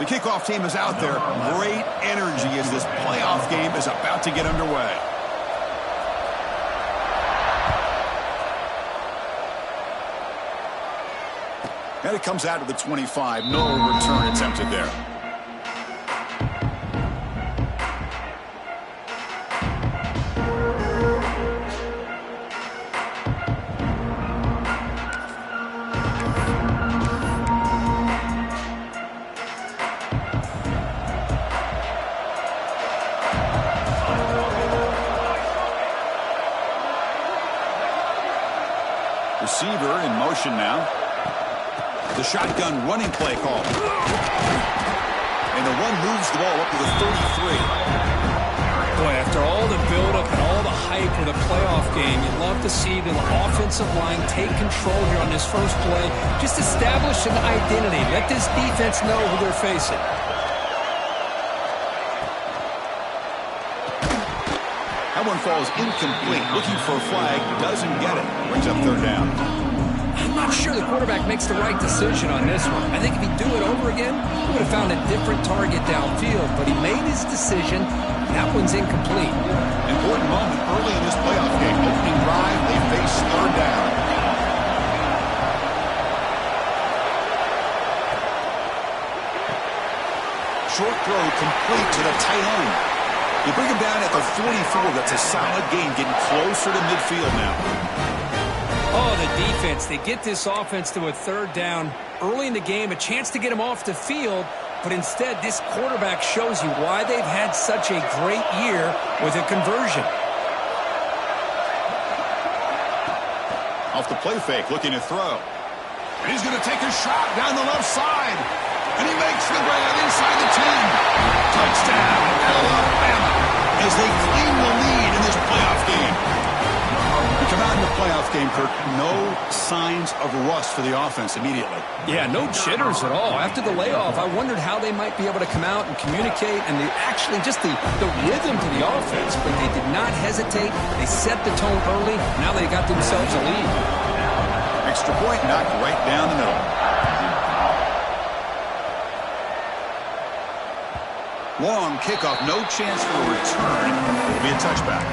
The kickoff team is out there. Great energy as this playoff game is about to get underway. And it comes out to the 25. No return attempted there. Receiver in motion now. The shotgun running play call. And the one moves the ball up to the 33. Boy, after all the buildup and all the hype for the playoff game, you'd love to see the offensive line take control here on this first play. Just establish an identity. Let this defense know who they're facing. That one falls incomplete. Looking for a flag. Doesn't get it. Brings up third down. I'm not sure the quarterback makes the right decision on this one. I think if he'd do it over again, he would have found a different target downfield. But he made his decision. That one's incomplete. Important moment early in this playoff game. Opening drive, they face third down. Short throw complete to the tight end. You bring him down at the 44. That's a solid gain, getting closer to midfield now. Oh, the defense. They get this offense to a third down early in the game, a chance to get him off the field. But instead, this quarterback shows you why they've had such a great year with a conversion. Off the play fake, looking to throw. And he's going to take a shot down the left side. And he makes the grab inside the 10. Touchdown, Alabama, as they claim the lead in this playoff game. We come out in the playoff game, Kirk, no signs of rust for the offense immediately. Yeah, no jitters at all. After the layoff, I wondered how they might be able to come out and communicate and actually just the rhythm to the offense. But they did not hesitate. They set the tone early. Now they got themselves a lead. Extra point knocked right down the middle. Long kickoff, no chance for a return. It'll be a touchback.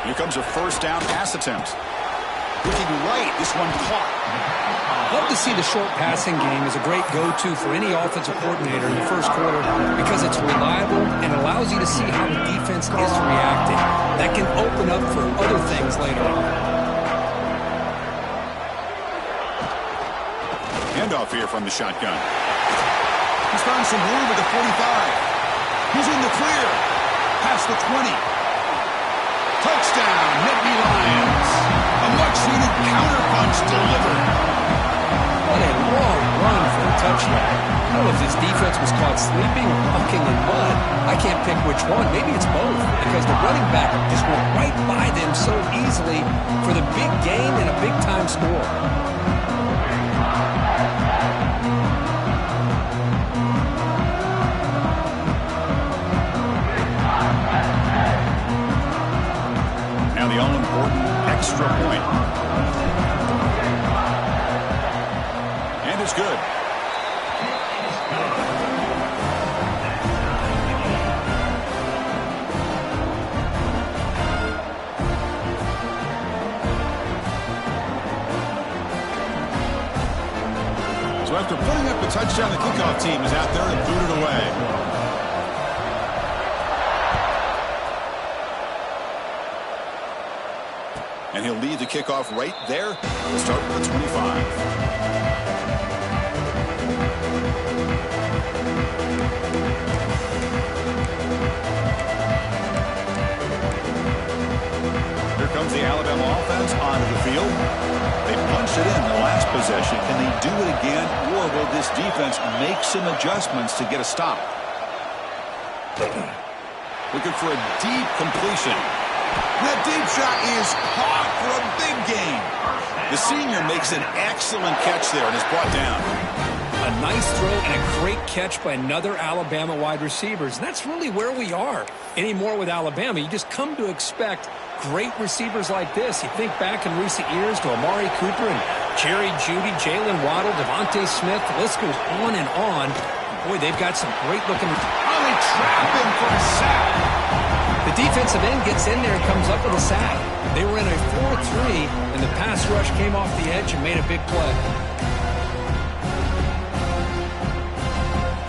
Here comes a first down pass attempt. Looking right, this one caught. Love to see the short passing game as a great go-to for any offensive coordinator in the first quarter because it's reliable and allows you to see how the defense is reacting. That can open up for other things later on. Handoff here from the shotgun. He's found some room at the 45. He's in the clear. Past the 20. Touchdown, Nittany Lions. A much-needed counterpunch delivered. What a long run for a touchdown. I don't know if this defense was caught sleeping or mucking in mud. I can't pick which one. Maybe it's both because the running back just went right by them so easily for the big gain and a big-time score. Now the all-important extra point. And it's good. So after putting up a touchdown, the kickoff team is out there and booted away. And he'll lead the kickoff right there. We'll start with the 25. Here comes the Alabama offense onto the field. They punched it in the last possession. Can they do it again, or will this defense make some adjustments to get a stop? Looking for a deep completion. That deep shot is caught for a big gain. The senior makes an excellent catch there and is brought down. A nice throw and a great catch by another Alabama wide receivers. And that's really where we are anymore with Alabama. You just come to expect great receivers like this. You think back in recent years to Amari Cooper and Jerry Jeudy, Jalen Waddle, Devontae Smith. The list goes on and on. Boy, they've got some great-looking... Oh, they trap him for a sack. The defensive end gets in there and comes up with a sack. They were in a 4-3, and the pass rush came off the edge and made a big play.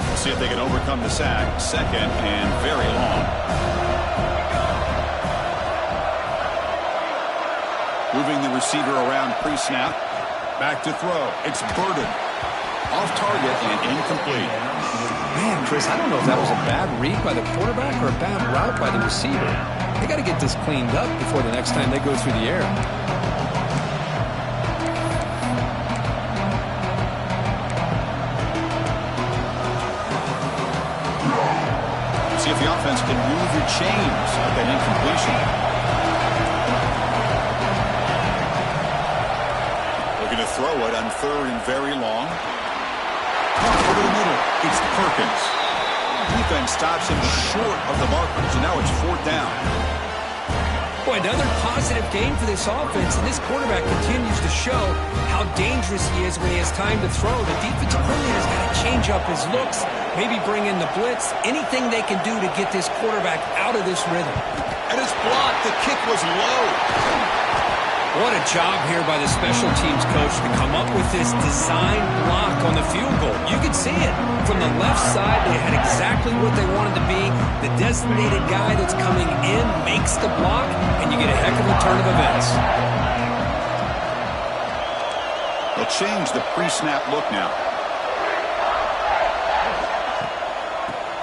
We'll see if they can overcome the sack. Second and very long. Moving the receiver around pre-snap. Back to throw. It's Burden. Off target and incomplete. Man, Chris, I don't know if that was a bad read by the quarterback or a bad route by the receiver. They got to get this cleaned up before the next time they go through the air. See if the offense can move your chains with that incompletion. Looking to throw it on third and very long. Over the middle, it's Perkins. Defense stops him short of the markers, and now it's fourth down. Boy, another positive game for this offense, and this quarterback continues to show how dangerous he is when he has time to throw. The defensive coordinator's got to change up his looks, maybe bring in the blitz, anything they can do to get this quarterback out of this rhythm. And it's blocked. The kick was low. What a job here by the special teams coach to come up with this design block on the field goal. You can see it. From the left side, they had exactly what they wanted to be. The designated guy that's coming in makes the block, and you get a heck of a turn of events. They'll change the pre-snap look now.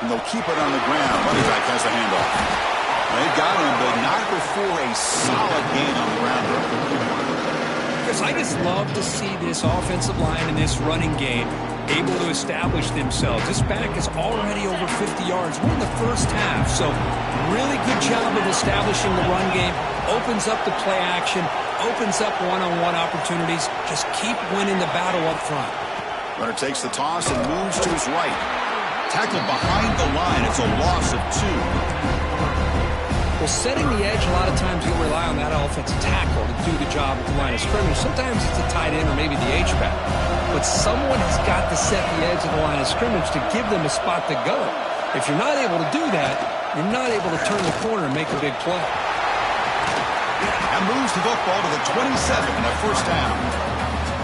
And they'll keep it on the ground. Running back has the handoff. They got him, but not before a solid gain on the ground. Chris, I just love to see this offensive line and this running game able to establish themselves. This back is already over 50 yards. We're in the first half, so really good job of establishing the run game. Opens up the play action, opens up one-on-one opportunities. Just keep winning the battle up front. Runner takes the toss and moves to his right. Tackled behind the line. It's a loss of 2. Well, setting the edge, a lot of times you'll rely on that offensive tackle to do the job at the line of scrimmage. Sometimes it's a tight end or maybe the H-back. But someone has got to set the edge of the line of scrimmage to give them a spot to go. If you're not able to do that, you're not able to turn the corner and make a big play. And moves the football to the 27 and a first down.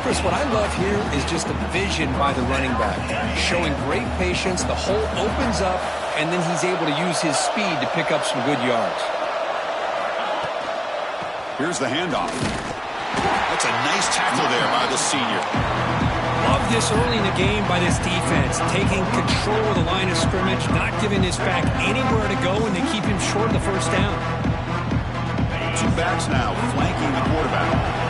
Chris, what I love here is just the vision by the running back. Showing great patience, the hole opens up, and then he's able to use his speed to pick up some good yards. Here's the handoff. That's a nice tackle there by the senior. Love this early in the game by this defense. Taking control of the line of scrimmage, not giving this back anywhere to go, and they keep him short of the first down. Two backs now flanking the quarterback.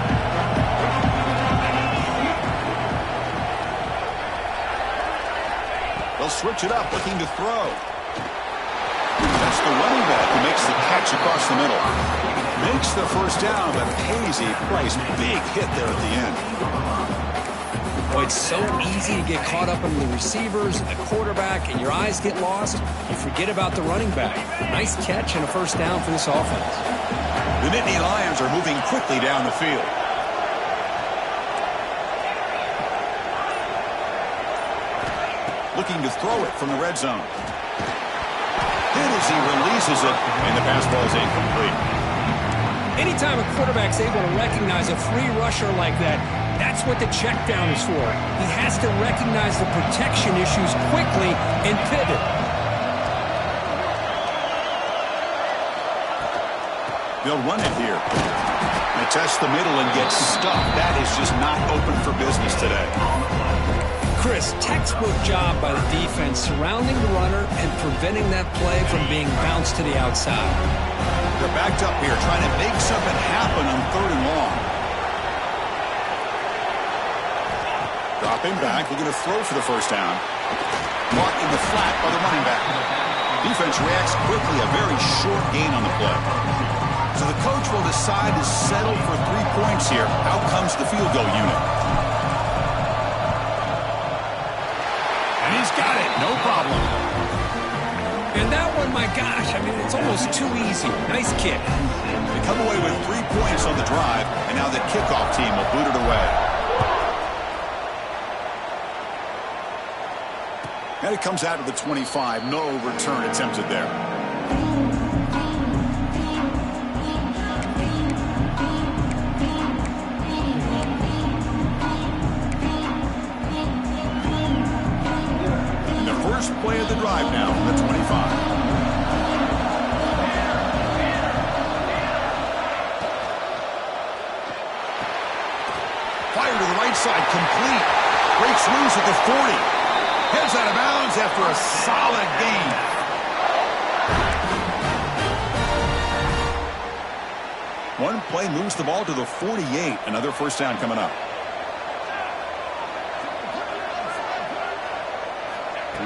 They'll switch it up, looking to throw. That's the running back who makes the catch across the middle. Makes the first down, but pays a price. Big hit there at the end. Boy, it's so easy to get caught up in the receivers and the quarterback, and your eyes get lost. You forget about the running back. Nice catch and a first down for this offense. The Nittany Lions are moving quickly down the field. Looking to throw it from the red zone. Hit as he releases it, and the pass ball is incomplete. Anytime a quarterback's able to recognize a free rusher like that, that's what the check down is for. He has to recognize the protection issues quickly and pivot. They'll run it here. They test the middle and get stuck. That is just not open for business today. Chris, textbook job by the defense surrounding the runner and preventing that play from being bounced to the outside. They're backed up here trying to make something happen on third and long. Dropping back, looking to throw for the first down. Caught in the flat by the running back. Defense reacts quickly, a very short gain on the play. So the coach will decide to settle for 3 points here. Out comes the field goal unit. He's got it. No problem. And that one, my gosh, I mean, it's almost too easy. Nice kick. They come away with 3 points on the drive, and now the kickoff team will boot it away. And it comes out of the 25. No return attempted there. And the first play of the drive now from the 25. Fire to the right side, complete. Breaks loose at the 40. Heads out of bounds after a solid gain. One play moves the ball to the 48. Another first down coming up.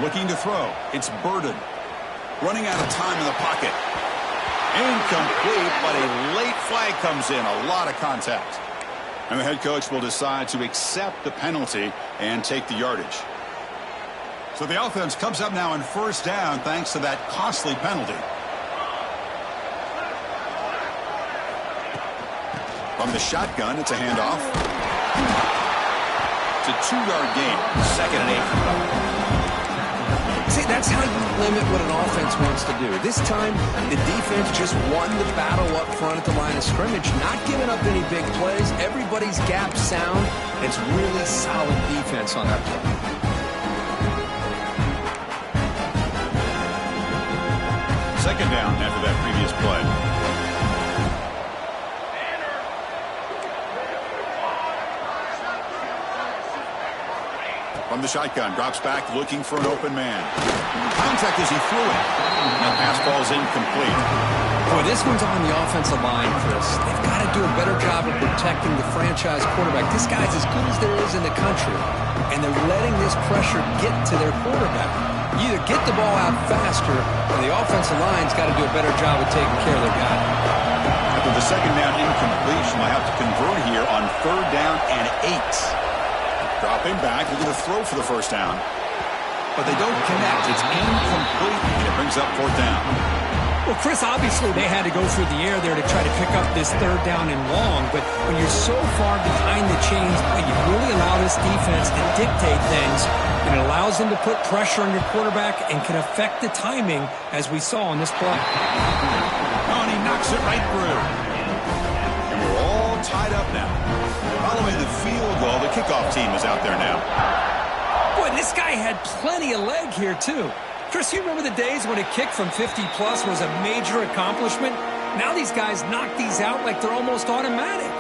Looking to throw. It's Burden. Running out of time in the pocket. Incomplete, but a late flag comes in. A lot of contact. And the head coach will decide to accept the penalty and take the yardage. So the offense comes up now on first down thanks to that costly penalty. From the shotgun, it's a handoff. It's a 2-yard gain. 2nd and 8. See, that's how you limit what an offense wants to do. This time, the defense just won the battle up front at the line of scrimmage, not giving up any big plays. Everybody's gap sound. It's really solid defense on that play. Second down after that previous play. From the shotgun, drops back looking for an open man. Contact as he threw it. And the pass ball is incomplete. Boy, this one's on the offensive line, Chris. They've got to do a better job of protecting the franchise quarterback. This guy's as good as there is in the country, and they're letting this pressure get to their quarterback. You either get the ball out faster, or the offensive line's got to do a better job of taking care of their guy. After the second down incompletion, they'll have to convert here on 3rd down and 8. Dropping back, looking to throw for the first down. But they don't connect. It's incomplete, and it brings up 4th down. Well, Chris, obviously they had to go through the air there to try to pick up this 3rd down and long, but when you're so far behind the chains, you really allow this defense to dictate things, and it allows them to put pressure on your quarterback and can affect the timing, as we saw on this play. Oh, and he knocks it right through. And we're all tied up now. Following the field goal, the kickoff team is out there now. Boy, this guy had plenty of leg here, too. Chris, you remember the days when a kick from 50-plus was a major accomplishment? Now these guys knock these out like they're almost automatic.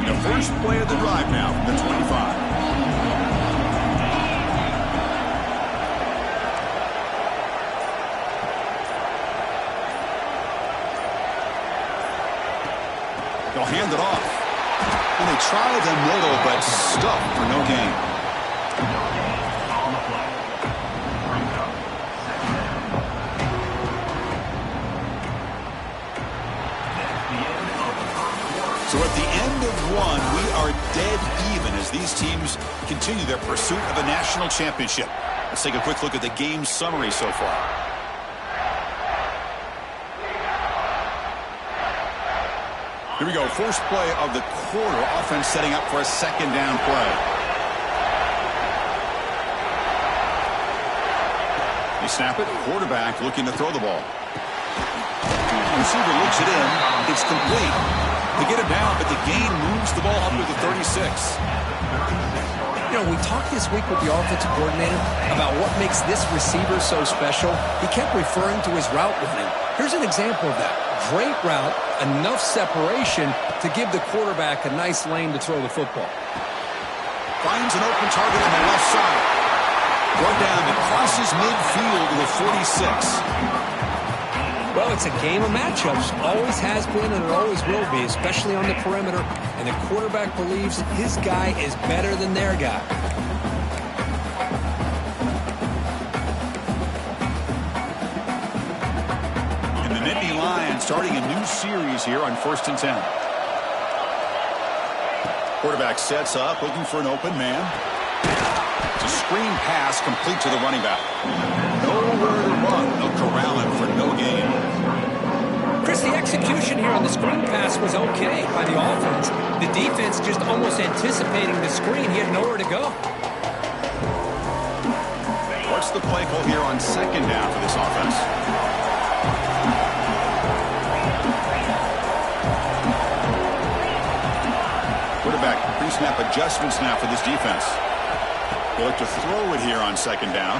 The first play of the drive now from the 25. They'll hand it off. And they try the middle, but stuffed for no gain. So at the end of one, we are dead even as these teams continue their pursuit of a national championship. Let's take a quick look at the game summary so far. Here we go, first play of the quarter. Offense setting up for a 2nd down play. They snap it, quarterback looking to throw the ball. Receiver looks it in, it's complete. They get it down, but the gain moves the ball up to the 36. You know, we talked this week with the offensive coordinator about what makes this receiver so special. He kept referring to his route running. Here's an example of that. Great route, enough separation to give the quarterback a nice lane to throw the football. Finds an open target on the left side. Brought down and crosses midfield to the 46. Well, it's a game of matchups. Always has been and it always will be, especially on the perimeter. And the quarterback believes his guy is better than their guy. And the Nittany Lions starting a new series here on 1st and 10. Quarterback sets up, looking for an open man. It's a screen pass complete to the running back. Nowhere to run. They'll corral him for no gain. Chris, the execution here on the screen pass was okay by the offense. The defense just almost anticipating the screen. He had nowhere to go. What's the play call here on second down for this offense? Quarterback pre-snap adjustments now for this defense. They look to throw it here on second down.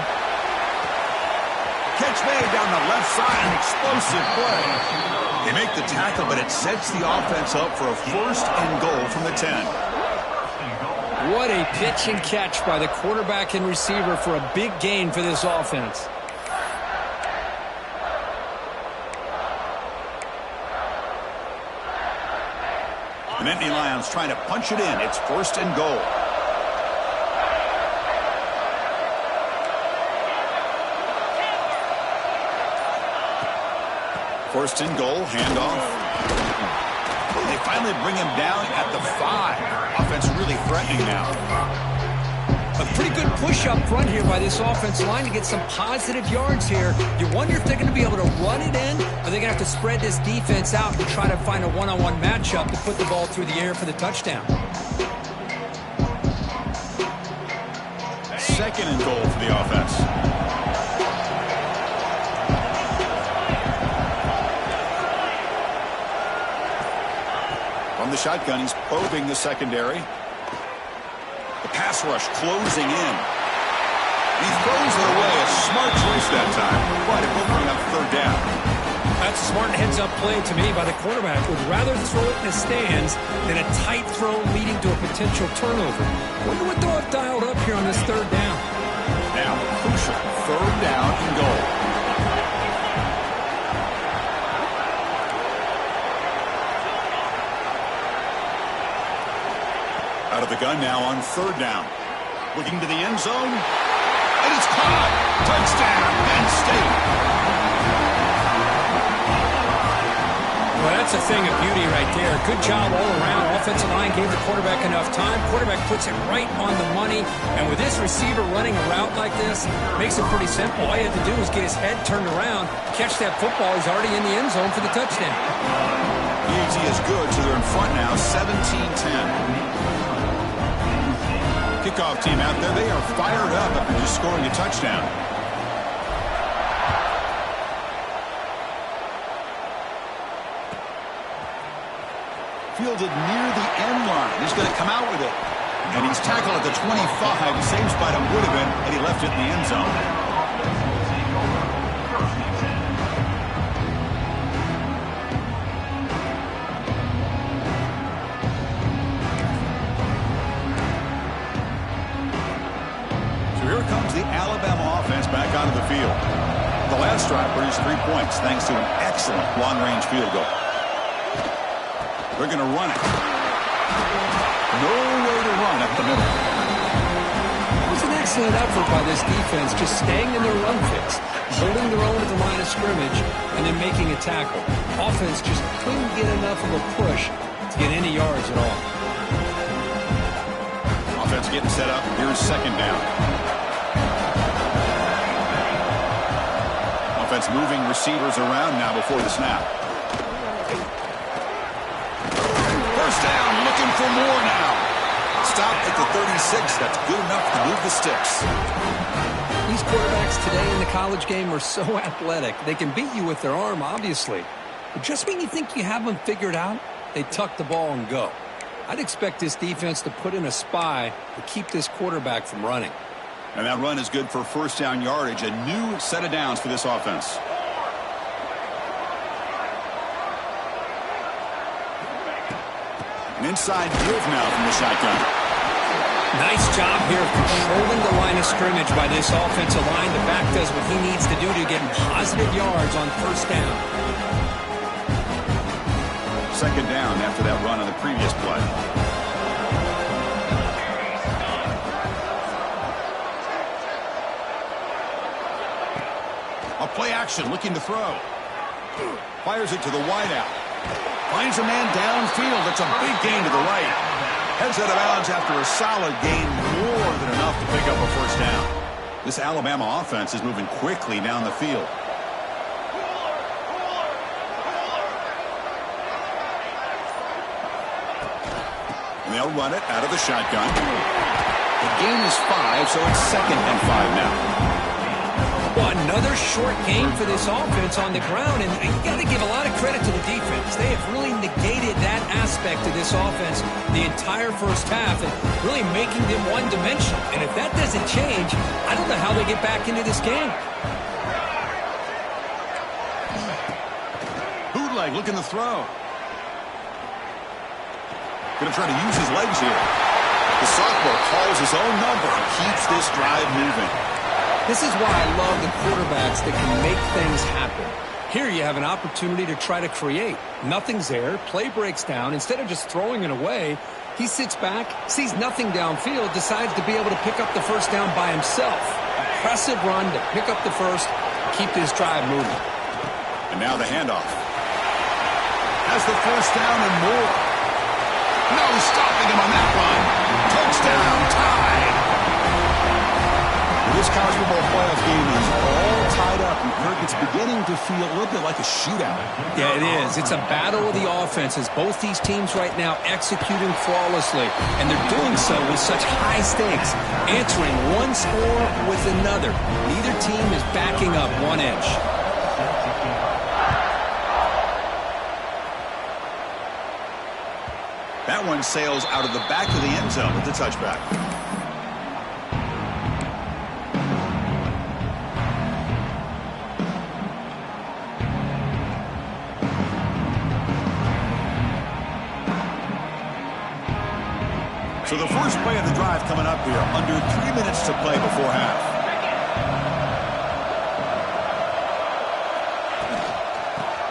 Catch made down the left side, an explosive play. They make the tackle, but it sets the offense up for a first and goal from the 10. What a pitch and catch by the quarterback and receiver for a big gain for this offense. The Nittany Lions trying to punch it in. It's first and goal. First and goal, handoff. They finally bring him down at the 5. Offense really threatening now. A pretty good push up front here by this offensive line to get some positive yards here. You wonder if they're going to be able to run it in, or they're going to have to spread this defense out and try to find a one-on-one matchup to put the ball through the air for the touchdown. Second and goal for the offense. From the shotgun, he's probing the secondary. The pass rush closing in. He throws it away. A smart choice that time. But it will bring up third down. That's a smart heads-up play to me by the quarterback. Would rather throw it in the stands than a tight throw leading to a potential turnover. Wonder what they'll have dialed up here on this third down. Now, crucial third down and goal. Out of the gun now on third down. Looking to the end zone. And it's caught. Touchdown, Penn State. Well, that's a thing of beauty right there. Good job all around. Offensive line gave the quarterback enough time. Quarterback puts it right on the money. And with this receiver running a route like this, makes it pretty simple. All he had to do was get his head turned around, catch that football. He's already in the end zone for the touchdown. EAT is good, so they're in front now, 17-10. Kickoff team out there, they are fired up after just scoring a touchdown. Fielded near the end line. He's going to come out with it. And he's tackled at the 25. Same spot it would have been had he left it in the end zone. Here comes the Alabama offense back onto the field. The last drive produced 3 points thanks to an excellent long-range field goal. They're going to run it. No way to run up the middle. It was an excellent effort by this defense, just staying in their run fix, holding their own at the line of scrimmage, and then making a tackle. Offense just couldn't get enough of a push to get any yards at all. Offense getting set up. Here's second down. Offense moving receivers around now before the snap. First down, looking for more now. Stopped at the 36. That's good enough to move the sticks. These quarterbacks today in the college game are so athletic. They can beat you with their arm, obviously. But just when you think you have them figured out, they tuck the ball and go. I'd expect this defense to put in a spy to keep this quarterback from running. And that run is good for first down yardage. A new set of downs for this offense. An inside give now from the shotgun. Nice job here of controlling the line of scrimmage by this offensive line. The back does what he needs to do to get positive yards on first down. Second down after that run on the previous play. A play action looking to throw. Fires it to the wideout. Finds a man downfield. It's a big gain to the right. Heads out of bounds after a solid gain, more than enough to pick up a first down. This Alabama offense is moving quickly down the field. And they'll run it out of the shotgun. The gain is 5, so it's 2nd and 5 now. Well, another short game for this offense on the ground, and you got to give a lot of credit to the defense. They have really negated that aspect of this offense the entire first half and really making them one-dimensional. And if that doesn't change, I don't know how they get back into this game. Bootleg looking to throw. Going to try to use his legs here. The sophomore calls his own number and keeps this drive moving. This is why I love the quarterbacks that can make things happen. Here you have an opportunity to try to create. Nothing's there. Play breaks down. Instead of just throwing it away, he sits back, sees nothing downfield, decides to be able to pick up the first down by himself. Impressive run to pick up the first, keep this drive moving. And now the handoff. Has the first down and more. No stopping him on that one. Touchdown, tied. This college football playoff game is all tied up. It's beginning to feel a little bit like a shootout. Yeah, it is. It's a battle of the offenses. Both these teams right now executing flawlessly, and they're doing so with such high stakes, answering one score with another. Neither team is backing up 1 inch. That one sails out of the back of the end zone with the touchback. So the first play of the drive coming up here, under 3 minutes to play before half.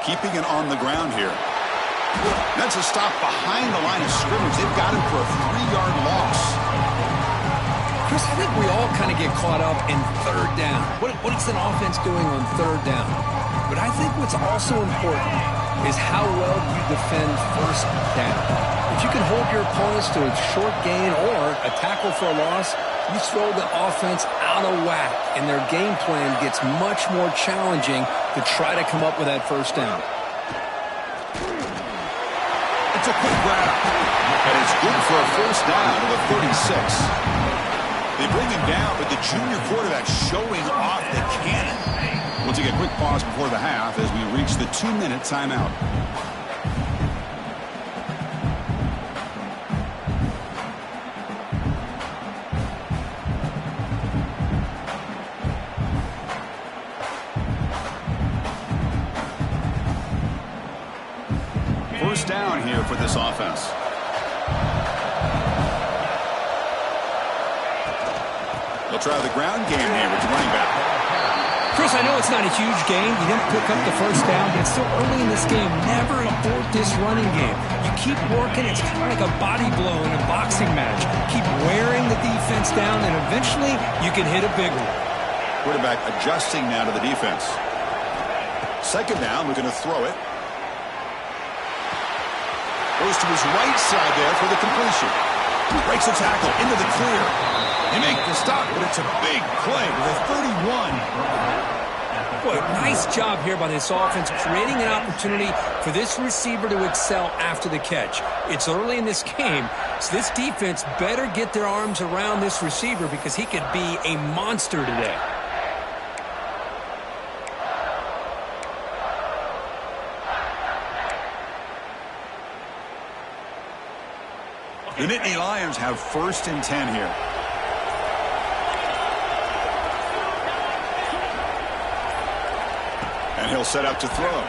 Keeping it on the ground here. That's a stop behind the line of scrimmage. They've got him for a 3-yard loss. Chris, I think we all kind of get caught up in third down. What is an offense doing on third down? But I think what's also important is how well you defend first down. If you can hold your opponents to a short gain or a tackle for a loss, you throw the offense out of whack, and their game plan gets much more challenging to try to come up with that first down. It's a quick grab, and it's good for a first down to the 36. They bring him down, but the junior quarterback showing off the cannon. We'll take a quick pause before the half as we reach the 2-minute timeout. First down here for this offense. They'll try the ground game here with the running back. Chris, I know it's not a huge game. You didn't pick up the first down, but it's still early in this game. Never abort this running game. You keep working. It's kind of like a body blow in a boxing match. Keep wearing the defense down, and eventually you can hit a big one. Quarterback adjusting now to the defense. Second down, looking to throw it. Goes to his right side there for the completion. Breaks a tackle into the clear. They make the stop, but it's a big play with a 31. Boy, nice job here by this offense, creating an opportunity for this receiver to excel after the catch. It's early in this game, so this defense better get their arms around this receiver because he could be a monster today. The Nittany Lions have 1st and 10 here. And he'll set up to throw.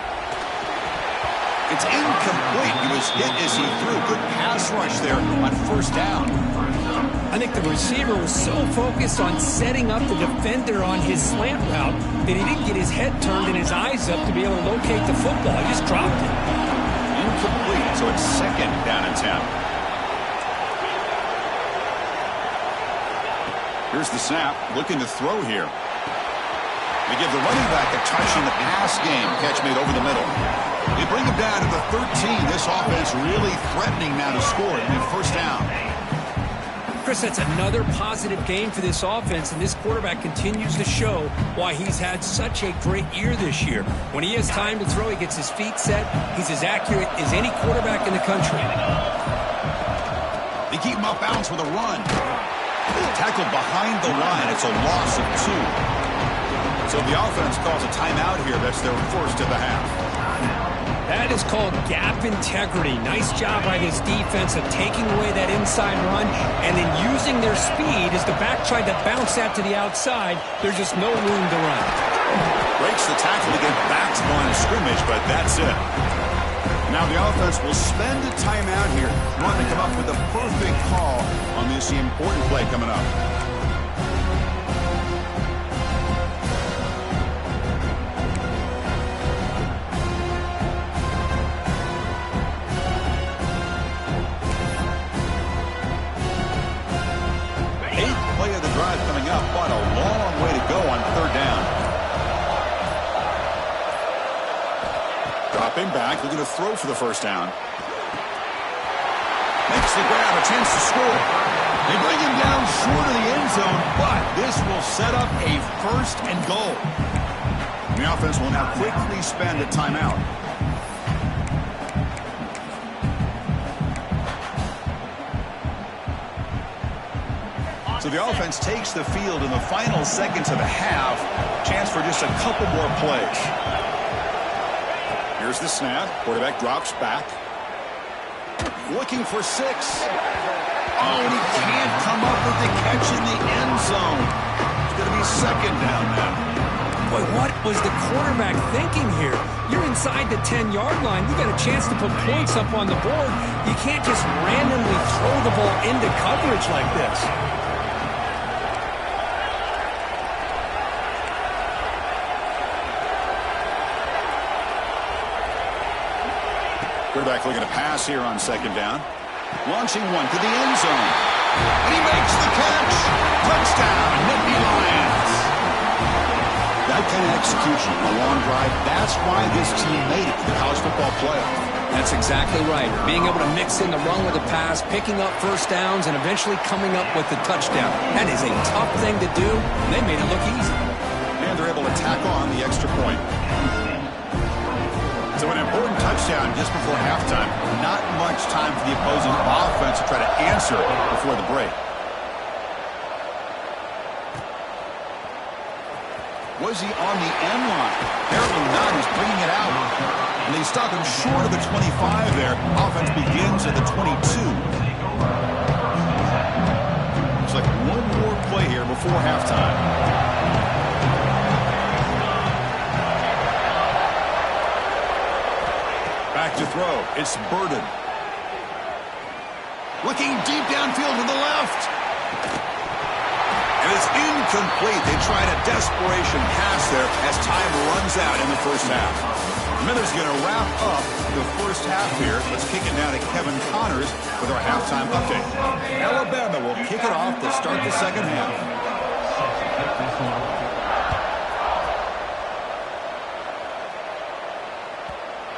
It's incomplete. He was hit as he threw. Good pass rush there on first down. I think the receiver was so focused on setting up the defender on his slant route that he didn't get his head turned and his eyes up to be able to locate the football. He just dropped it. Incomplete, so it's 2nd down and 10. Here's the snap, looking to throw here. They give the running back a touch in the pass game. Catch made over the middle. They bring him down to the 13. This offense really threatening now to score in the first down. Chris, that's another positive game for this offense, and this quarterback continues to show why he's had such a great year this year. When he has time to throw, he gets his feet set. He's as accurate as any quarterback in the country. They keep him off balance with a run. Tackled behind the line. It's a loss of 2. So the offense calls a timeout here. That's their first of the half. That is called gap integrity. Nice job by this defense of taking away that inside run and then using their speed as the back tried to bounce that to the outside. There's just no room to run. Breaks the tackle to get back to the line of scrimmage, but that's it. Now the offense will spend a timeout here. Want to come up with a perfect call on this important play coming up. But a long way to go on third down. Dropping back, looking to throw for the first down. Makes the grab, a chance to score. They bring him down short of the end zone, but this will set up a first and goal. The offense will now quickly spend a timeout. So the offense takes the field in the final seconds of the half. Chance for just a couple more plays. Here's the snap. Quarterback drops back. Looking for 6. Oh, and he can't come up with the catch in the end zone. It's going to be second down now. Boy, what was the quarterback thinking here? You're inside the 10-yard line. You got a chance to put points up on the board. You can't just randomly throw the ball into coverage like this. Quarterback looking to pass here on second down. Launching one to the end zone. And he makes the catch. Touchdown, Nittany Lions. That kind of execution, a long drive, that's why this team made it to the college football playoff. That's exactly right. Being able to mix in the run with the pass, picking up first downs, and eventually coming up with the touchdown. That is a tough thing to do, and they made it look easy. And they're able to tack on the extra point. So an important touchdown just before halftime. Not much time for the opposing offense to try to answer before the break. Was he on the end line? Apparently not. He's bringing it out. And they stop him short of the 25 there. Offense begins at the 22. Looks like one more play here before halftime. Back to throw. It's Burden. Looking deep downfield to the left. And it's incomplete. They tried a desperation pass there as time runs out in the first half. Miller's going to wrap up the first half here. Let's kick it now to Kevin Connors with our halftime update. Alabama will kick it off to start the second half.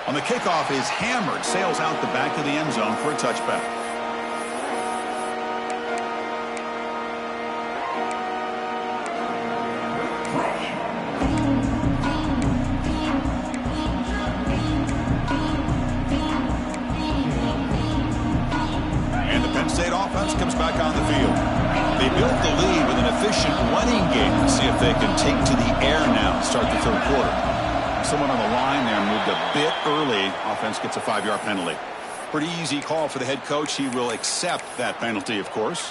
On the kickoff is hammered, sails out the back of the end zone for a touchback. And the Penn State offense comes back on the field. They built the lead with an efficient running game. Let's see if they can take to the air now to start the third quarter. Someone on the line there moved a bit early. Offense gets a 5-yard penalty. Pretty easy call for the head coach. He will accept that penalty, of course.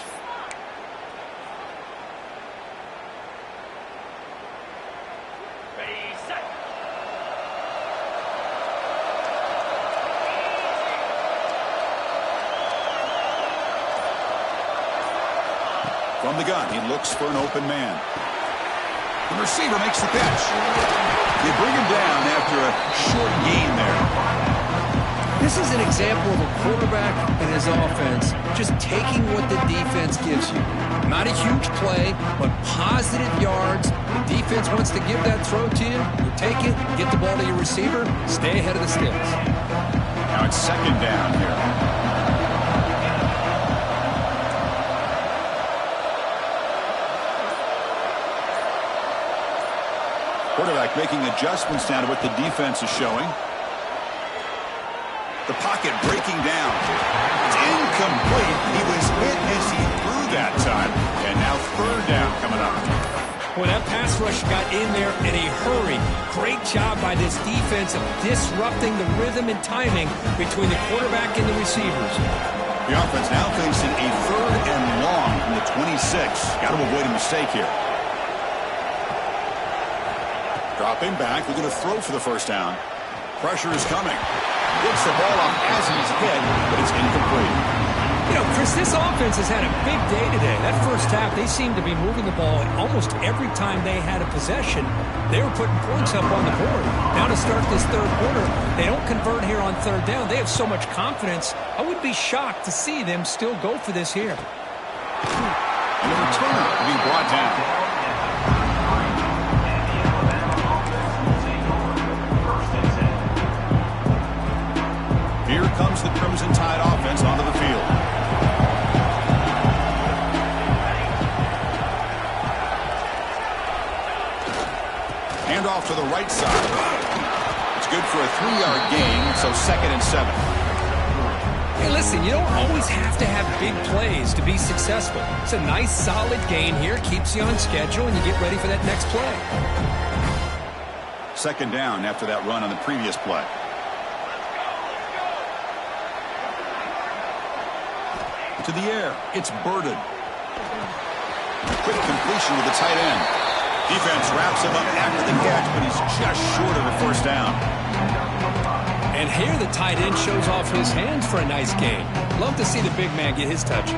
Ready, set. From the gun, he looks for an open man. The receiver makes the catch. They bring him down after a short gain there. This is an example of a quarterback and his offense just taking what the defense gives you. Not a huge play, but positive yards. The defense wants to give that throw to you. You take it, get the ball to your receiver, stay ahead of the sticks. Now it's second down here. Quarterback making adjustments now to what the defense is showing. The pocket breaking down. It's incomplete. He was hit as he threw that time. And now third down coming up. Well, that pass rush got in there in a hurry. Great job by this defense of disrupting the rhythm and timing between the quarterback and the receivers. The offense now facing a third and long from the 26. Got to avoid a mistake here. Dropping back, looking to throw for the first down. Pressure is coming. Gets the ball off as he's hit, but it's incomplete. You know, Chris, this offense has had a big day today. That first half, they seemed to be moving the ball almost every time they had a possession. They were putting points up on the board. Now to start this third quarter, they don't convert here on third down. They have so much confidence. I would be shocked to see them still go for this here. And the returner being brought down. Here comes the Crimson Tide offense onto the field. Hand off to the right side. It's good for a 3-yard gain, so 2nd and 7. Hey, listen, you don't always have to have big plays to be successful. It's a nice, solid gain here, keeps you on schedule, and you get ready for that next play. 2nd down after that run on the previous play. To the air, it's Burden. Quick completion with the tight end. Defense wraps him up after the catch, but he's just short of a first down. And here the tight end shows off his hands for a nice gain. Love to see the big man get his touches.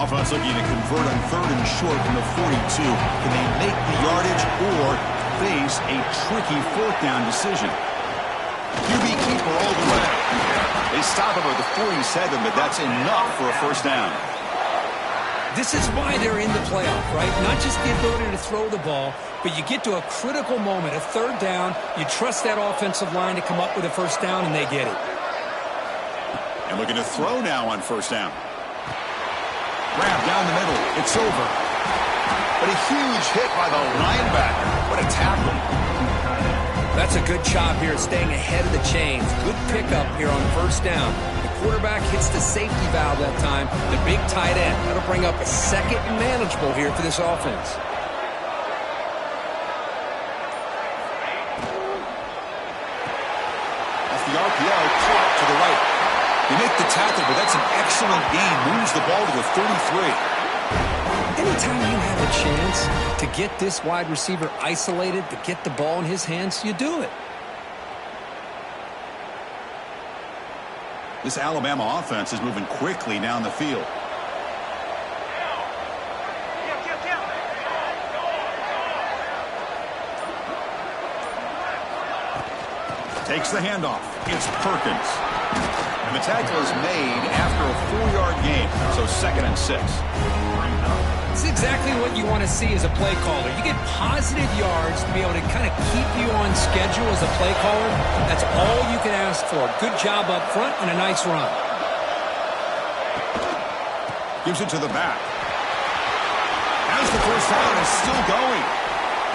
Offense looking to convert on 3rd and short from the 42. Can they make the yardage or face a tricky 4th down decision? QB keeper all the way. They stop him at the 47, but that's enough for a first down. This is why they're in the playoff, right? Not just the ability to throw the ball, but you get to a critical moment, a 3rd down, you trust that offensive line to come up with a first down, and they get it. And looking to throw now on first down. Grab down the middle. It's over. But a huge hit by the linebacker. What a tackle. That's a good job here, staying ahead of the chains. Good pickup here on first down. The quarterback hits the safety valve that time. The big tight end. That'll bring up a 2nd and manageable here for this offense. Off the RPO, caught to the right. They make the tackle, but that's an excellent gain. Moves the ball to the 33. Anytime you have a chance to get this wide receiver isolated, to get the ball in his hands, you do it. This Alabama offense is moving quickly down the field. Takes the handoff. It's Perkins. And the tackle is made after a 4-yard gain, so 2nd and 6. It's exactly what you want to see as a play caller. You get positive yards to be able to kind of keep you on schedule as a play caller. That's all you can ask for. Good job up front and a nice run. Gives it to the back. As the first down is still going.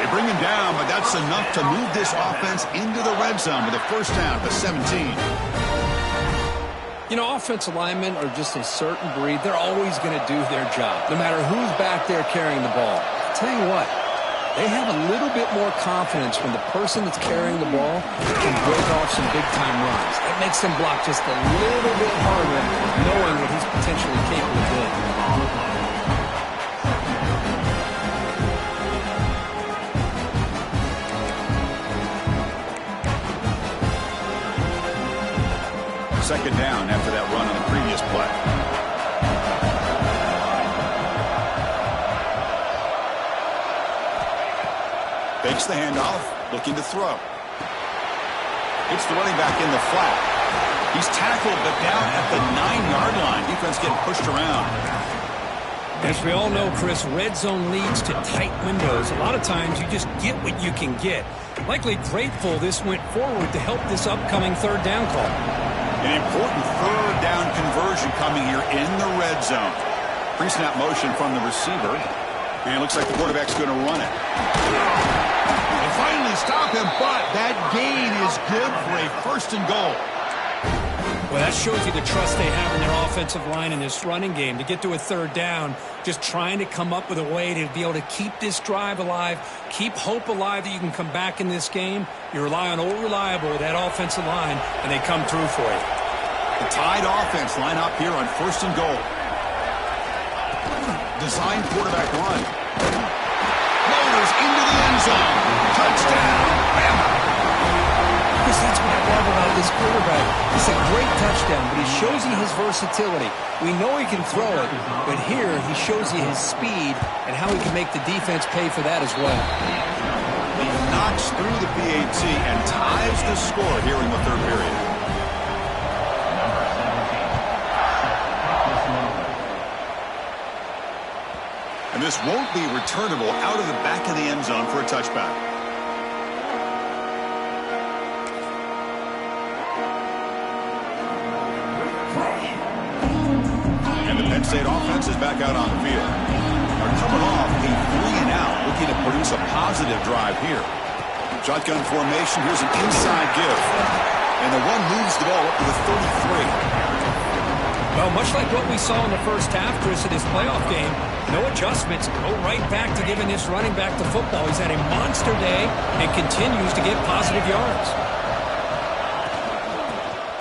They bring him down, but that's enough to move this offense into the red zone with a first down at the 17. You know, offensive linemen are just a certain breed. They're always going to do their job, no matter who's back there carrying the ball. I'll tell you what, they have a little bit more confidence when the person that's carrying the ball can break off some big-time runs. That makes them block just a little bit harder, knowing what he's potentially capable of doing. Second down after that run on Fakes the handoff, looking to throw. Hits the running back in the flat. He's tackled, but down at the 9-yard line. Defense getting pushed around. As we all know, Chris, red zone leads to tight windows. A lot of times you just get what you can get. Likely grateful this went forward to help this upcoming third down call. An important third down conversion coming here in the red zone. Pre-snap motion from the receiver. And it looks like the quarterback's going to run it. They finally stop him, but that gain is good for a first and goal. Well, that shows you the trust they have in their offensive line in this running game. To get to a third down, just trying to come up with a way to be able to keep this drive alive, keep hope alive that you can come back in this game. You rely on Old Reliable, that offensive line, and they come through for you. The Tide offense line up here on first and goal. Design quarterback run. Motors into the end zone. Touchdown. Bama. Because that's what I love about this quarterback. It's a great touchdown, but he shows you his versatility. We know he can throw it, but here he shows you his speed and how he can make the defense pay for that as well. He knocks through the PAT and ties the score here in the third period. And this won't be returnable out of the back of the end zone for a touchback. And the Penn State offense is back out on the field. They're coming off a 3-and-out, looking to produce a positive drive here. Shotgun formation, here's an inside give. And the one moves the ball up to the 33. Well, much like what we saw in the first half, Chris, of this playoff game, no adjustments. Go right back to giving this running back the football. He's had a monster day and continues to get positive yards.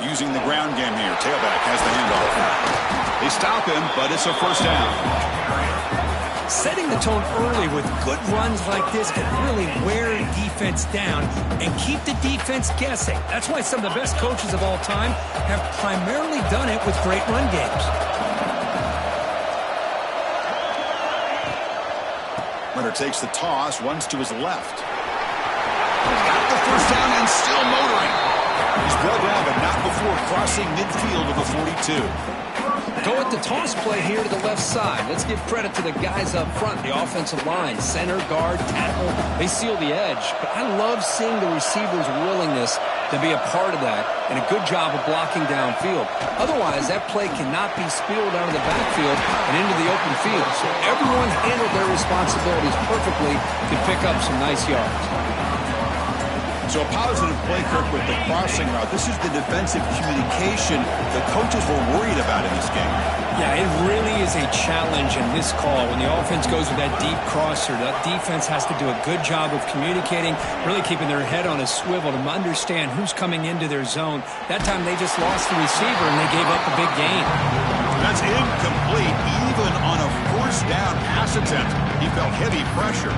Using the ground game here. Tailback has the handoff. They stop him, but it's a first down. Setting the tone early with good runs like this can really wear a defense down and keep the defense guessing. That's why some of the best coaches of all time have primarily done it with great run games. Runner takes the toss, runs to his left. He's got the first down and still motoring. He's brought down, but not before crossing midfield of the 42. Go at the toss play here to the left side. Let's give credit to the guys up front, the offensive line, center, guard, tackle. They seal the edge. But I love seeing the receiver's willingness to be a part of that and a good job of blocking downfield. Otherwise, that play cannot be spilled out of the backfield and into the open field. So everyone handled their responsibilities perfectly to pick up some nice yards. So a positive play, Kirk, with the crossing route. This is the defensive communication the coaches were worried about in this game. Yeah, it really is a challenge in this call. When the offense goes with that deep crosser, that defense has to do a good job of communicating, really keeping their head on a swivel to understand who's coming into their zone. That time they just lost the receiver and they gave up a big gain. That's incomplete, even on a first down pass attempt. He felt heavy pressure.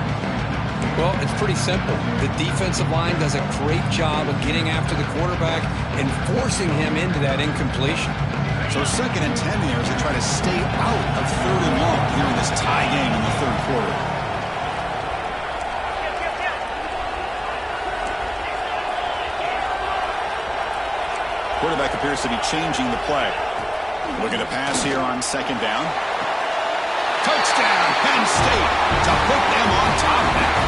Well, it's pretty simple. The defensive line does a great job of getting after the quarterback and forcing him into that incompletion. So 2nd and 10 here as they try to stay out of 3rd and long here in this tie game in the third quarter. Quarterback appears to be changing the play. Looking to pass here on 2nd down. Touchdown, Penn State, to put them on top now.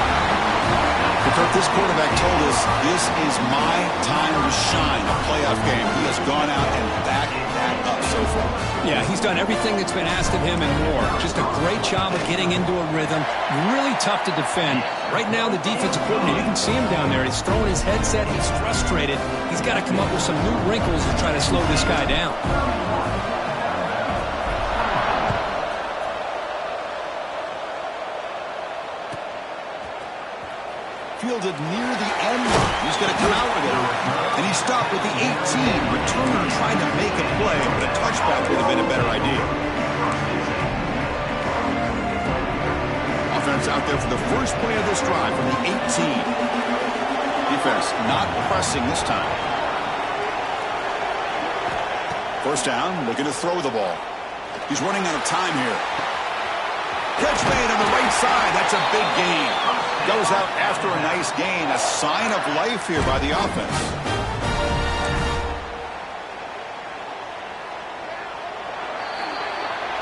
Kirk, this quarterback told us this is my time to shine, a playoff game. He has gone out and backed that up so far. Yeah, he's done everything that's been asked of him and more. Just a great job of getting into a rhythm. Really tough to defend. Right now, the defensive coordinator, you can see him down there. He's throwing his headset. He's frustrated. He's got to come up with some new wrinkles to try to slow this guy down. Fielded near the end line. He's going to come out with it. And he stopped with the 18. Returner trying to make a play, but a touchback would have been a better idea. Offense out there for the first play of this drive from the 18. Defense not pressing this time. First down, looking to throw the ball. He's running out of time here. Catch made on the right side. That's a big gain. Goes out after a nice gain. A sign of life here by the offense.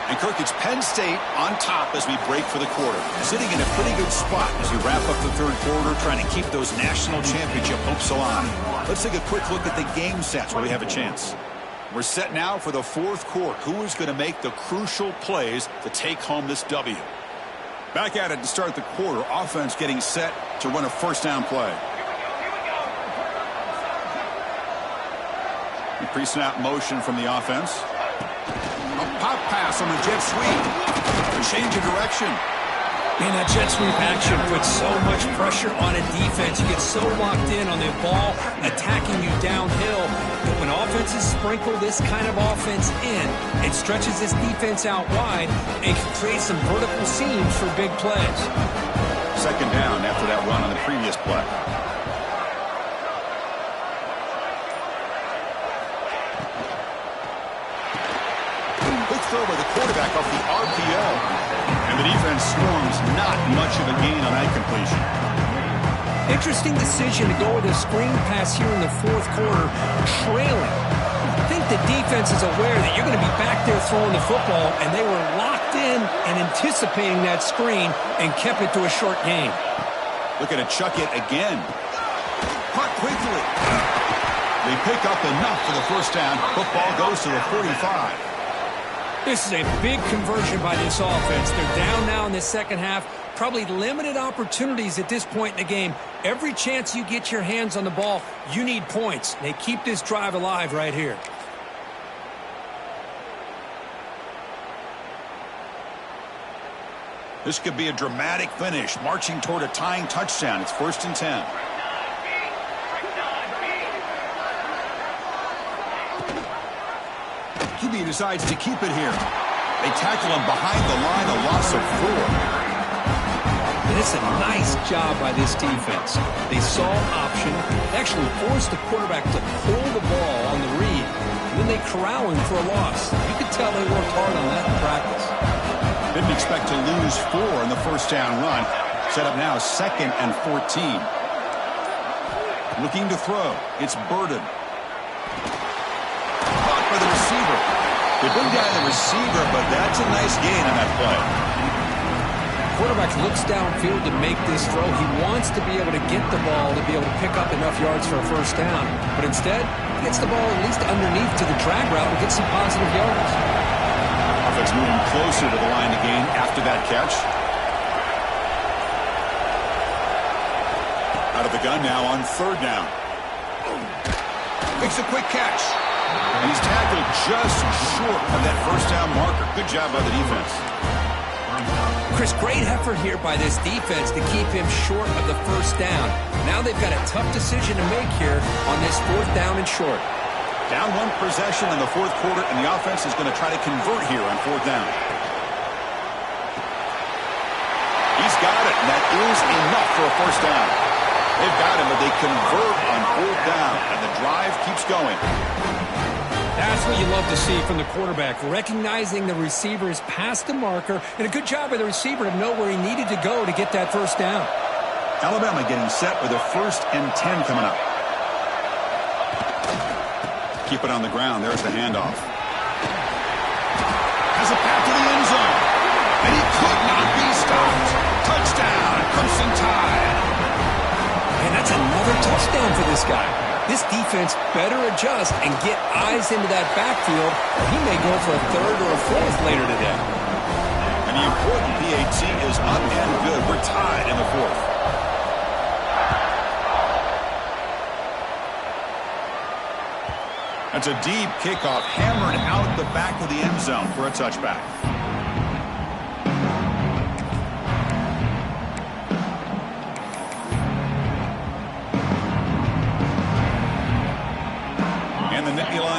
And Kirk, it's Penn State on top as we break for the quarter. Sitting in a pretty good spot as we wrap up the third quarter, trying to keep those national championship hopes alive. Let's take a quick look at the game sets where we have a chance. We're set now for the fourth quarter. Who is going to make the crucial plays to take home this W? Back at it to start the quarter. Offense getting set to run a first down play. Pre-snap motion from the offense. A pop pass on a jet sweep. A change of direction. Man, that jet sweep action puts so much pressure on a defense. You get so locked in on the ball attacking you downhill. But when offenses sprinkle this kind of offense in, it stretches this defense out wide and can create some vertical seams for big plays. Second down after that run on the previous play. Throw by the quarterback off the RPO. And the defense swarms. Not much of a gain on that completion. Interesting decision to go with a screen pass here in the fourth quarter, trailing. I think the defense is aware that you're going to be back there throwing the football, and they were locked in and anticipating that screen and kept it to a short gain. Looking to chuck it again. Caught quickly. They pick up enough for the first down. Football goes to the 45. This is a big conversion by this offense. They're down now in the second half. Probably limited opportunities at this point in the game. Every chance you get your hands on the ball, you need points. They keep this drive alive right here. This could be a dramatic finish, marching toward a tying touchdown. It's 1st and 10. QB decides to keep it here. They tackle him behind the line, a loss of 4. And it's a nice job by this defense. They saw option, actually forced the quarterback to pull the ball on the read, and then they corral him for a loss. You could tell they worked hard on that in practice. Didn't expect to lose 4 in the first down run. Set up now 2nd and 14. Looking to throw. It's Burden. Caught by the receiver. They bring down the receiver, but that's a nice gain on that play. Quarterback looks downfield to make this throw. He wants to be able to get the ball to be able to pick up enough yards for a first down. But instead, he gets the ball at least underneath to the drag route and get some positive yards. Offense moving closer to the line to gain after that catch. Out of the gun now on 3rd down. Makes a quick catch. And he's tackled just short of that first down marker. Good job by the defense. Chris, great effort here by this defense to keep him short of the first down. Now they've got a tough decision to make here on this 4th down and short. Down 1 possession in the 4th quarter, and the offense is going to try to convert here on 4th down. He's got it, and that is enough for a first down. They've got him, but they convert on 4th down, and the drive keeps going. That's what you love to see from the quarterback, recognizing the receiver is past the marker, and a good job by the receiver to know where he needed to go to get that first down. Alabama getting set with a 1st and 10 coming up. Keep it on the ground. There's the handoff. Has a path to the end zone, and he could not be stopped. Touchdown, Crimson Tide. And that's another touchdown for this guy. This defense better adjust and get eyes into that backfield, or he may go for a 3rd or a 4th later today. And the important PAT is up and good. We're tied in the 4th. That's a deep kickoff, hammered out the back of the end zone for a touchback.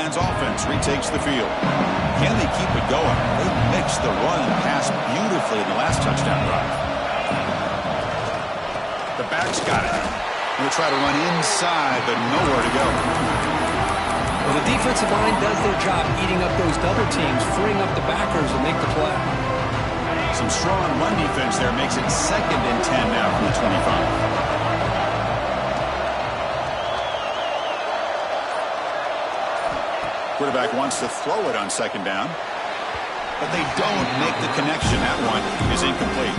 Offense retakes the field. Can they keep it going? They mixed the run and pass beautifully in the last touchdown drive. The back's got it. They'll try to run inside, but nowhere to go. Well, the defensive line does their job eating up those double teams, freeing up the backers to make the play. Some strong run defense there makes it 2nd and 10 now from the 25. Quarterback wants to throw it on 2nd down, but they don't make the connection. That one is incomplete.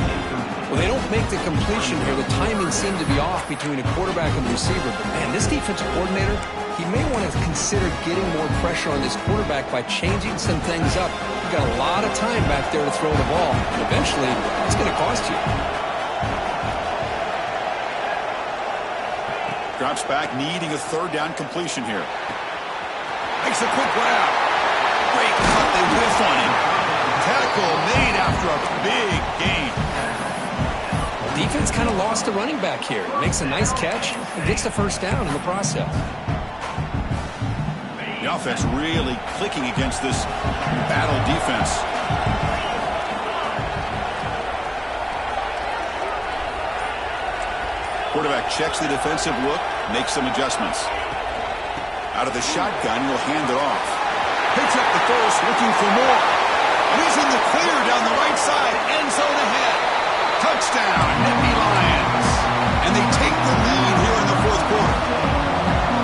Well, they don't make the completion here. The timing seemed to be off between a quarterback and the receiver. But, man, this defensive coordinator, he may want to consider getting more pressure on this quarterback by changing some things up. You've got a lot of time back there to throw the ball, and eventually it's going to cost you. Drops back, needing a 3rd down completion here. Makes a quick grab. Great cut. They whiff on him. Tackle made after a big gain. Well, defense kind of lost the running back here. Makes a nice catch and gets the 1st down in the process. The offense really clicking against this battle defense. Quarterback checks the defensive look, makes some adjustments. Out of the shotgun, he'll hand it off. Picks up the first, looking for more. And he's in the clear down the right side. End zone ahead. Touchdown, Nittany Lions. And they take the lead here in the 4th quarter.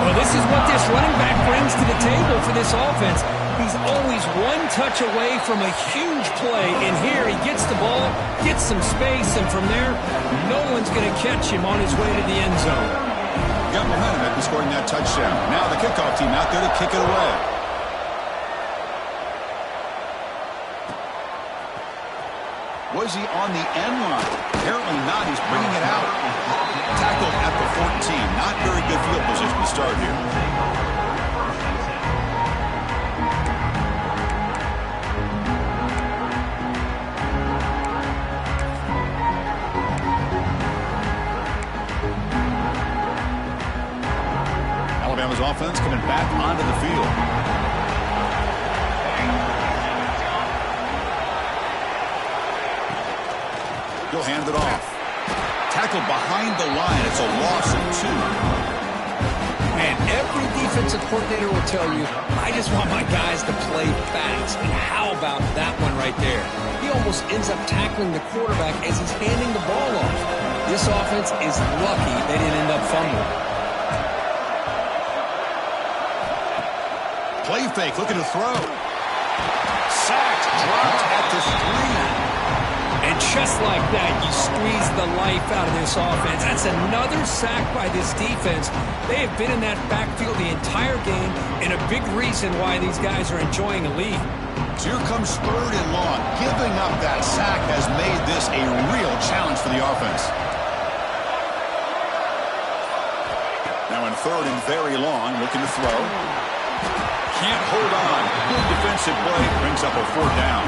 Well, this is what this running back brings to the table for this offense. He's always one touch away from a huge play. And here he gets the ball, gets some space, and from there, no one's going to catch him on his way to the end zone. Got momentum after scoring that touchdown. Now the kickoff team out there to kick it away. Was he on the end line? Apparently not. He's bringing it out. Tackled at the 14. Not very good field position to start here. Alabama's offense coming back onto the field. He'll hand it off. Tackled behind the line. It's a loss of 2. Man, every defensive coordinator will tell you, I just want my guys to play fast. And how about that one right there? He almost ends up tackling the quarterback as he's handing the ball off. This offense is lucky they didn't end up fumbling. Play fake, looking to throw. Sacked, dropped at the 3. And just like that, you squeeze the life out of this offense. That's another sack by this defense. They have been in that backfield the entire game, and a big reason why these guys are enjoying a lead. So here comes 3rd and long. Giving up that sack has made this a real challenge for the offense. Now in 3rd and very long, looking to throw. Can't hold on. Good defensive play. Brings up a 4th down.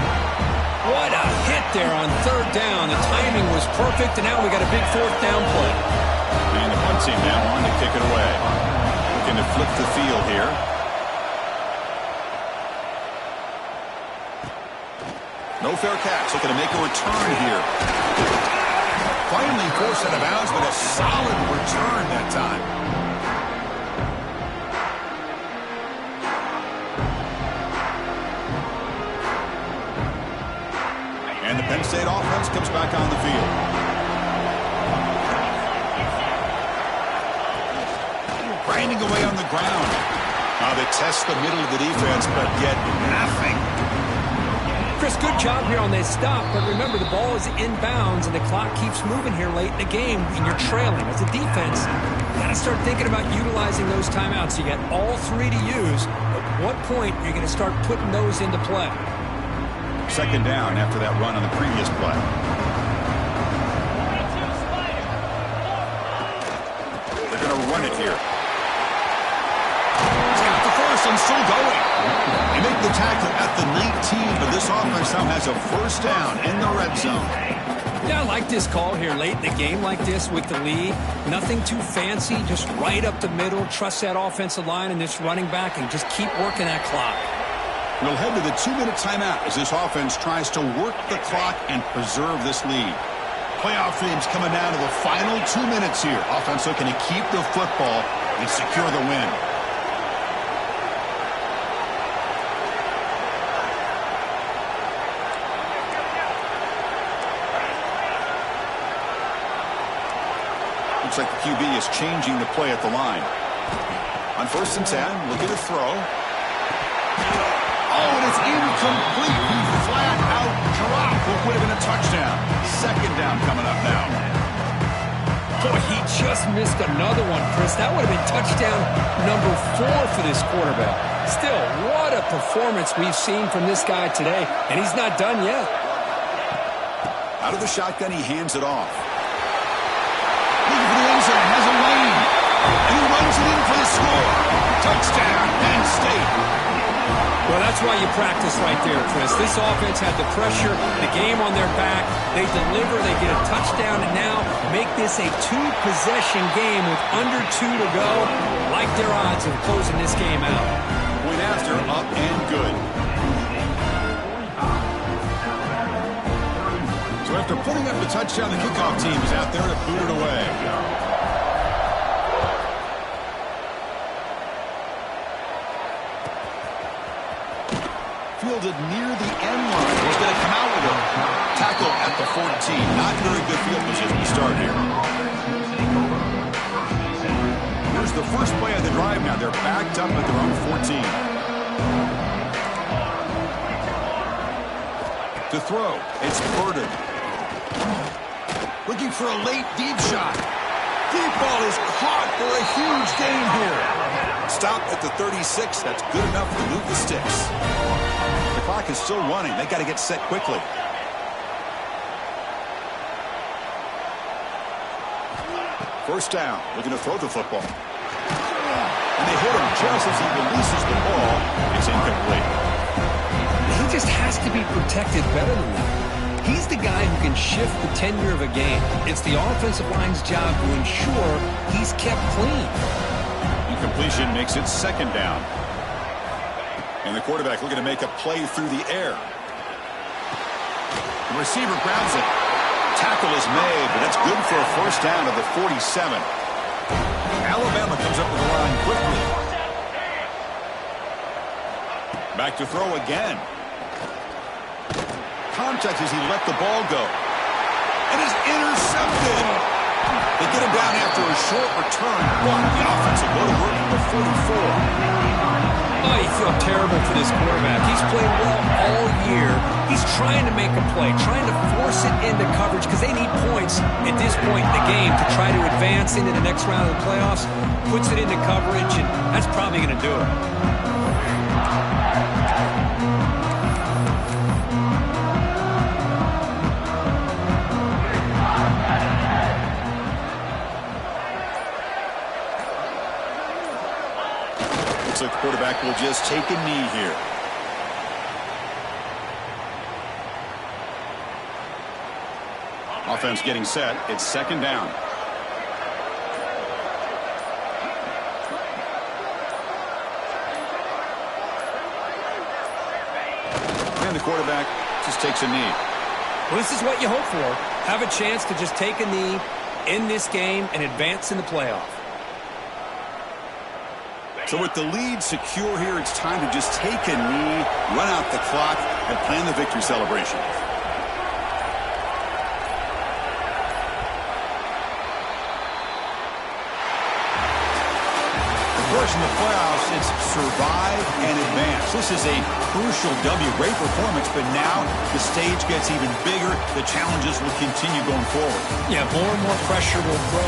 What a hit there on 3rd down. The timing was perfect, and now we got a big 4th down play. And the punt team now on to kick it away. Looking to flip the field here. No fair catch. Looking to make a return here. Finally forced out of bounds, but a solid return that time. And the Penn State offense comes back on the field. Grinding away on the ground. Now they test the middle of the defense, but get nothing. Chris, good job here on this stop, but remember the ball is inbounds and the clock keeps moving here late in the game and you're trailing. As a defense, you got to start thinking about utilizing those timeouts. You got all 3 to use. At what point are you going to start putting those into play? 2nd down after that run on the previous play. They're going to run it here. He's got the first and still going. They make the tackle at the 19, but this offense now has a 1st down in the red zone. Yeah, I like this call here late in the game like this with the lead. Nothing too fancy, just right up the middle. Trust that offensive line and this running back and just keep working that clock. We'll head to the 2-minute timeout as this offense tries to work the clock and preserve this lead. Playoff teams coming down to the final 2 minutes here. Offense looking to keep the football and secure the win. Looks like the QB is changing the play at the line. On 1st and 10, looking to throw. Oh, and it's incomplete. Flat out drop. What would have been a touchdown. 2nd down coming up now. Boy, he just missed another one, Chris. That would have been touchdown number 4 for this quarterback. Still, what a performance we've seen from this guy today, and he's not done yet. Out of the shotgun, he hands it off. Looking for the end zone, has a lane. And he runs it in for the score. Touchdown, Penn State. Well, that's why you practice right there, Chris. This offense had the pressure, the game on their back. They deliver, they get a touchdown, and now make this a 2-possession game with under 2 to go. Like their odds of closing this game out. Point after, up and good. So after putting up the touchdown, the kickoff team is out there to boot it away. Fielded near the end line. He's going to come out with it. Tackle at the 14. Not very good field position to start here. Here's the first play of the drive now. They're backed up at their own 14. To throw. It's Burden. Looking for a late deep shot. Deep ball is caught for a huge gain here. Stop at the 36. That's good enough to move the sticks. The clock is still running. They got to get set quickly. First down. Looking to throw the football. And they hit him just as he releases the ball. It's incomplete. He just has to be protected better than that. He's the guy who can shift the tenure of a game. It's the offensive line's job to ensure he's kept clean. Incompletion makes it 2nd down. And the quarterback looking to make a play through the air. The receiver grabs it. Tackle is made, but that's good for a 1st down to the 47. Alabama comes up with the line quickly. Back to throw again. Contact as he let the ball go. And is intercepted. They get him down after a short return. But the offense will go to work at the 44. Oh, you feel terrible for this quarterback. He's played well all year. He's trying to make a play, trying to force it into coverage because they need points at this point in the game to try to advance into the next round of the playoffs. Puts it into coverage, and that's probably going to do it. Looks like the quarterback will just take a knee here. Offense getting set. It's 2nd down. And the quarterback just takes a knee. Well, this is what you hope for. Have a chance to just take a knee, end this game, and advance in the playoff. So with the lead secure here, it's time to just take a knee, run out the clock, and plan the victory celebration. Of course, in the playoffs, it's survive and advance. This is a crucial W. Great performance, but now the stage gets even bigger. The challenges will continue going forward. Yeah, more and more pressure will grow.